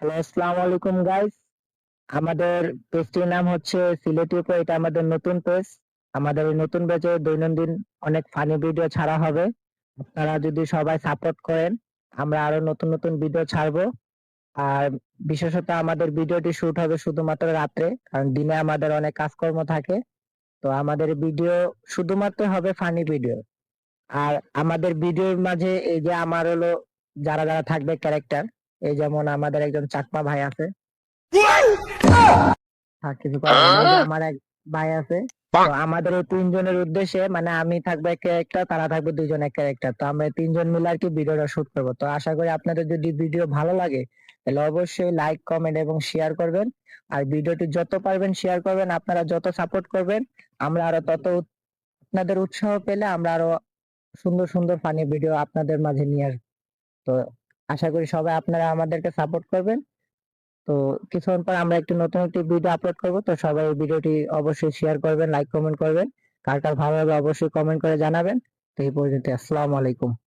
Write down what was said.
Hello, আসসালামু আলাইকুম guys. আমাদের পেজটির নাম হচ্ছে সিলেটি উপর। এটা আমাদের নতুন পেজ। আমাদের এই নতুন পেজে দৈনন্দিন অনেক ফানি ভিডিও ছাড়া হবে। আপনারা যদি সবাই সাপোর্ট করেন, আমরা আরো নতুন নতুন ভিডিও ছাড়বো। আর বিশেষত আমাদের ভিডিওটি শুট হবে শুধুমাত্র রাত্রে, কারণ দিনে আমাদের অনেক কাজকর্ম থাকে। তো আমাদের ভিডিও শুধুমাত্র হবে ফানি ভিডিও। আর আমাদের ভিডিওর মাঝে এই যে আমার হলো যারা যারা থাকবে ক্যারেক্টার, এই যেমন আমাদের একজন চাকমা ভাই আছে। কিছু করার নেই, এই যে আমার এক ভাই আছে। তো আমাদের এই তিনজনের উদ্দেশ্যে মানে আমি থাকবো এক ক্যারেক্টার, তারা থাকবে দুইজন এক ক্যারেক্টার। তো আমরা এই তিনজন মিলে আর কি ভিডিওটা শুট করবো। তো আশা করি আপনাদের যদি ভিডিও ভালো লাগে তাহলে অবশ্যই লাইক, কমেন্ট এবং শেয়ার করবেন। আর ভিডিওটি যত পারবেন শেয়ার করবেন। আপনারা যত সাপোর্ট করবেন আমরা আরো তত আপনাদের উৎসাহ পেলে আমরা আরো সুন্দর সুন্দর ফানি ভিডিও আপনাদের মাঝে নিয়ে আসবো। তো আশা করি সবাই আপনারা আমাদেরকে সাপোর্ট করবেন। তো কিছুক্ষণ পর আমরা একটি নতুন একটি ভিডিও আপলোড করব। তো সবাই এই ভিডিওটি অবশ্যই শেয়ার করবেন, লাইক, কমেন্ট করবেন। কার কার ভালো লাগবে অবশ্যই কমেন্ট করে জানাবেন। তো এই পর্যন্ত, আসসালামু আলাইকুম।